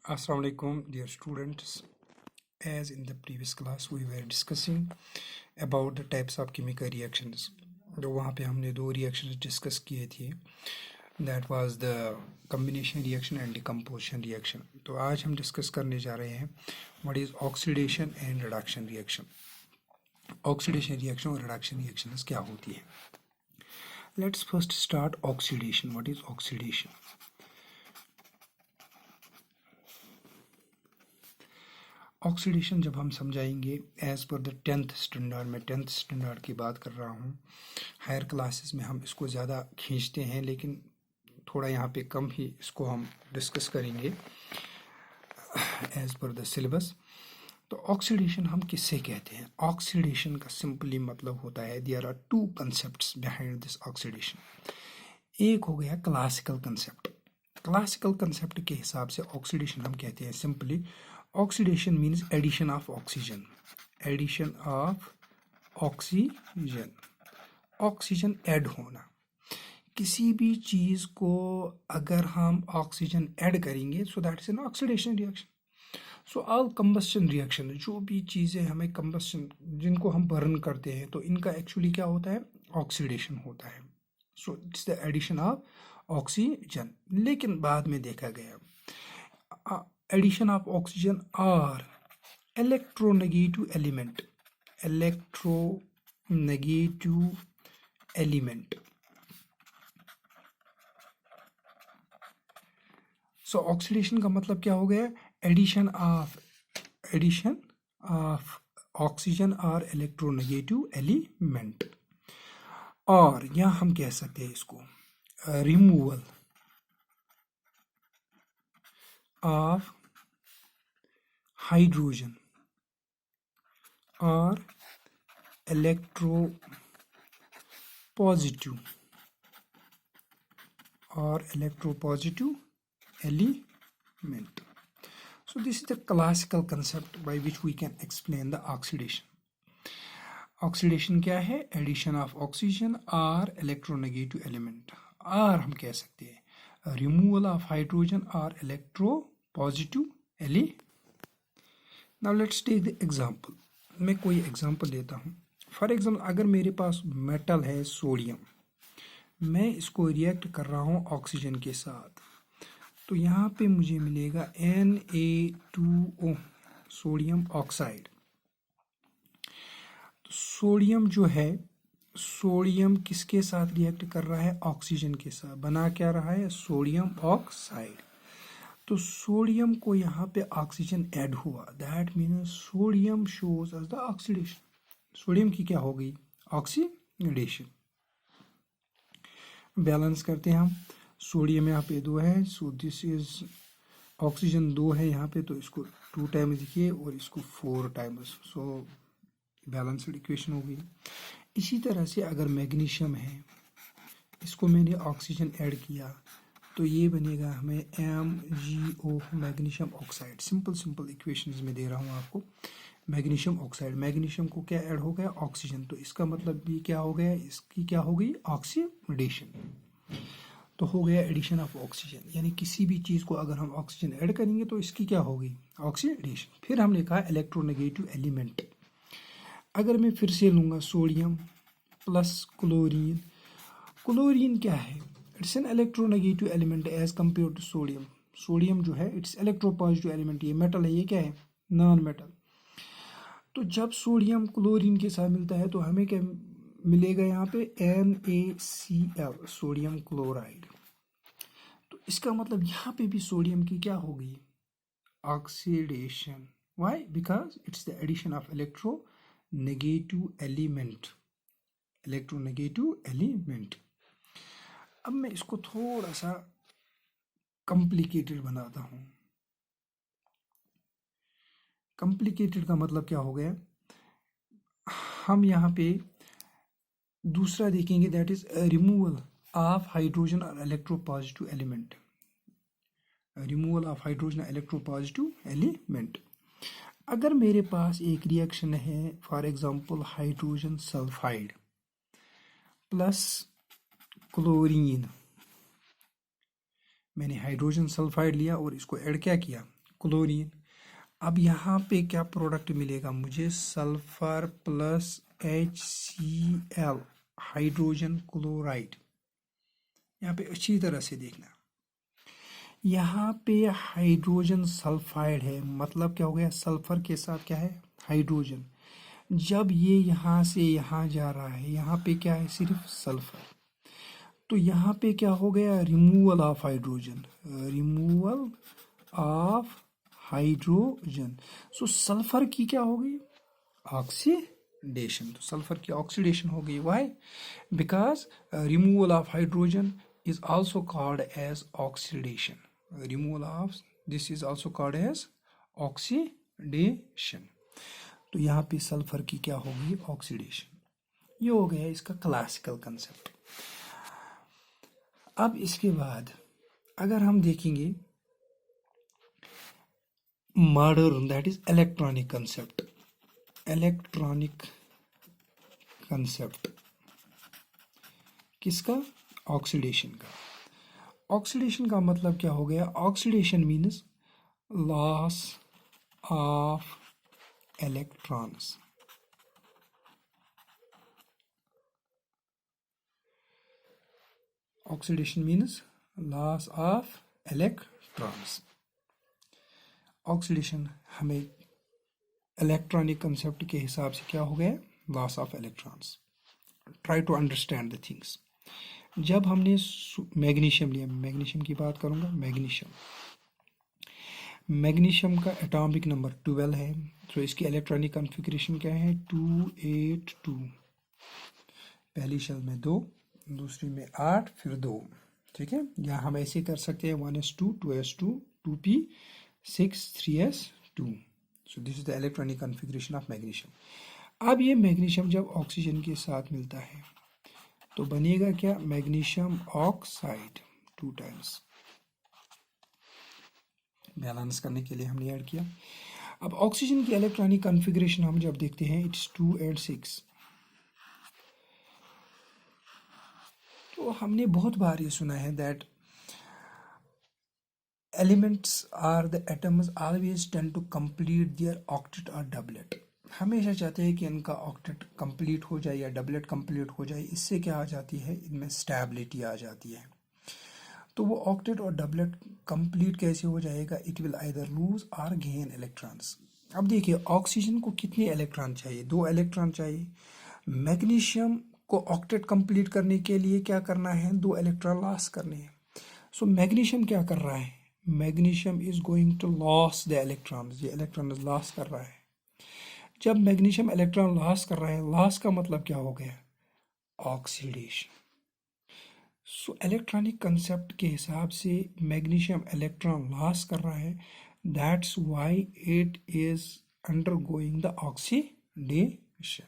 Assalamu alaikum, dear students. As in the previous class, we were discussing about the types of chemical reactions. तो वहाँ पे हमने दो reactions discuss किए थे. That was the combination reaction and decomposition reaction. तो आज हम discuss करने जा रहे हैं what is oxidation and reduction reaction. Oxidation reaction और reduction reactions क्या होती है? Let's first start oxidation. What is oxidation? Oxidation जब हम समझाएंगे as per the 10th standard, मैं 10th स्टैंडर्ड की बात कर रहा हूँ. हायर क्लासेस में हम इसको ज़्यादा खींचते हैं, लेकिन थोड़ा यहाँ पे कम ही इसको हम डिस्कस करेंगे एज़ पर द सिलेबस. तो ऑक्सीडेशन हम किससे कहते हैं? ऑक्सीडेशन का सिंपली मतलब होता है there are two concepts behind this oxidation. एक हो गया क्लासिकल कंसेप्ट. क्लासिकल कंसेप्ट के हिसाब से ऑक्सीडेशन हम कहते हैं simply oxidation means addition of oxygen. Addition of oxygen. Oxygen add होना. किसी भी चीज़ को अगर हम ऑक्सीजन ऐड करेंगे so that is an oxidation reaction. So all combustion reaction, जो भी चीज़ें हमें कंबस्शन जिनको हम बर्न करते हैं तो इनका एक्चुअली क्या होता है? ऑक्सीडेशन होता है. So it's the addition of oxygen. लेकिन बाद में देखा गया addition of oxygen or electronegative element. So oxidation का मतलब क्या हो गया? addition of oxygen or electronegative element. और यहाँ हम कह सकते हैं इसको removal of hydrogen or electropositive element. So this is the classical concept by which we can explain the oxidation. Oxidation क्या है? Addition of oxygen or electronegative element. और हम कह सकते हैं removal of hydrogen or electropositive element. Now let's take the example. मैं कोई example लेता हूँ. फॉर एग्जाम्पल अगर मेरे पास मेटल है सोडियम, मैं इसको रिएक्ट कर रहा हूँ ऑक्सीजन के साथ, तो यहाँ पे मुझे मिलेगा Na2O, सोडियम ऑक्साइड. तो सोडियम जो है, सोडियम किसके साथ रिएक्ट कर रहा है? ऑक्सीजन के साथ. बना क्या रहा है? Sodium oxide. तो सोडियम को यहाँ पे ऑक्सीजन ऐड हुआ, that means sodium shows as the oxidation. Sodium की क्या हो गई? ऑक्सीडेशन. बैलेंस करते हैं हम. सोडियम यहाँ पे 2 है, सो दिस इज ऑक्सीजन 2 है यहाँ पे, तो इसको 2 टाइम्स लिखिए और इसको 4 टाइम्स. सो बैलेंस्ड इक्वेशन हो गई. इसी तरह से अगर मैग्नीशियम है, इसको मैंने ऑक्सीजन ऐड किया, तो ये बनेगा हमें MgO, magnesium oxide. Simple equations में दे रहा हूँ आपको. मैग्नीशियम ऑक्साइड, मैग्नीशियम को क्या ऐड हो गया? ऑक्सीजन. तो इसका मतलब भी क्या हो गया? इसकी क्या हो गई? ऑक्सीडेशन. तो हो गया एडिशन ऑफ ऑक्सीजन. यानी किसी भी चीज़ को अगर हम ऑक्सीजन ऐड करेंगे तो इसकी क्या होगी? ऑक्सीडेशन. फिर हमने कहा इलेक्ट्रोनेगेटिव एलिमेंट. अगर मैं फिर से लूँगा सोडियम प्लस क्लोरीन. क्लोरीन क्या है? It's an electronegative element as compare to sodium. Sodium जो है इट्स इलेक्ट्रोपॉजिटिव एलिमेंट. ये मेटल है, ये क्या है? Non metal. तो जब सोडियम क्लोरीन के साथ मिलता है तो हमें क्या मिलेगा? यहाँ पे NaCl, सोडियम क्लोराइड. तो इसका मतलब यहाँ पे भी सोडियम की क्या हो गई? Oxidation. Why? Because it's the addition of electronegative element. अब मैं इसको थोड़ा सा कॉम्प्लिकेटेड बनाता हूँ. कॉम्प्लिकेटेड का मतलब क्या हो गया? हम यहाँ पे दूसरा देखेंगे, that is removal of hydrogen और electropositive element. Removal of hydrogen और इलेक्ट्रोपॉजिटिव एलिमेंट. अगर मेरे पास एक रिएक्शन है, for example hydrogen sulphide plus chlorine, मैंने हाइड्रोजन सल्फाइड लिया और इसको ऐड क्या किया? क्लोरीन। अब यहाँ पे क्या प्रोडक्ट मिलेगा मुझे, sulphur plus HCl hydrogen chloride. यहाँ पे अच्छी तरह से देखना, यहाँ पे हाइड्रोजन सल्फाइड है, मतलब क्या हो गया, सल्फर के साथ क्या है, हाइड्रोजन। जब ये यहाँ से यहाँ जा रहा है, यहाँ पे क्या है, सिर्फ सल्फर, तो यहाँ पे क्या हो गया, removal of hydrogen, removal of hydrogen. So sulphur की क्या हो गई, ऑक्सीडेशन। तो सल्फर की ऑक्सीडेशन हो गई, why, because removal of hydrogen is also called as oxidation. Removal of this is also called as oxidation. तो यहाँ पे सल्फर की क्या होगी, ऑक्सीडेशन। ये हो गया इसका क्लासिकल कंसेप्ट। अब इसके बाद अगर हम देखेंगे modern, that is electronic concept. Electronic concept किसका, ऑक्सीडेशन का। ऑक्सीडेशन का मतलब क्या हो गया, oxidation means loss of electrons. Oxidation means loss of electrons. Oxidation हमें इलेक्ट्रॉनिक कंसेप्ट के हिसाब से क्या हो गया, loss of electrons. Try to understand the things. जब हमने मैग्नीशियम लिया, मैग्नीशियम की बात करूंगा, मैग्नीशियम का एटॉमिक नंबर 12 है, तो इसकी इलेक्ट्रॉनिक कॉन्फ़िगरेशन क्या है, 282। पहली शेल में 2, दूसरी में 8, फिर 2, ठीक है। या हम ऐसे कर सकते हैं 1s2, 2s2, 2p6, 3s2। So this is the electronic configuration of magnesium. अब ये मैग्नीशियम जब ऑक्सीजन के साथ मिलता है तो बनेगा क्या, मैग्नीशियम ऑक्साइड 2 टाइम्स। बैलेंस करने के लिए हमने ऐड किया। अब ऑक्सीजन की इलेक्ट्रॉनिक कॉन्फ़िगरेशन हम जब देखते हैं, इट्स 2 and 6। तो हमने बहुत बार ये सुना है that elements are the atoms always tend to complete their octet और डबलेट। हमेशा चाहते हैं कि इनका ऑक्टेट कंप्लीट हो जाए या डबलेट कंप्लीट हो जाए। इससे क्या आ जाती है, इनमें स्टेबिलिटी आ जाती है। तो वो ऑक्टेट और डबलेट कंप्लीट कैसे हो जाएगा, इट विल आइदर लूज और गेन इलेक्ट्रॉन्स। अब देखिए ऑक्सीजन को कितने इलेक्ट्रॉन चाहिए, 2 इलेक्ट्रॉन चाहिए। मैग्नीशियम को ऑक्टेट कंप्लीट करने के लिए क्या करना है, 2 इलेक्ट्रॉन लॉस करने हैं। सो मैग्नीशियम क्या कर रहा है, magnesium is going to loss the electrons, ये इलेक्ट्रॉन लॉस कर रहा है। जब मैग्नीशियम इलेक्ट्रॉन लॉस कर रहा है, लॉस का मतलब क्या हो गया, ऑक्सीडेशन। सो इलेक्ट्रॉनिक कंसेप्ट के हिसाब से मैग्नीशियम इलेक्ट्रॉन लॉस कर रहा है, that's why it is undergoing the oxidation.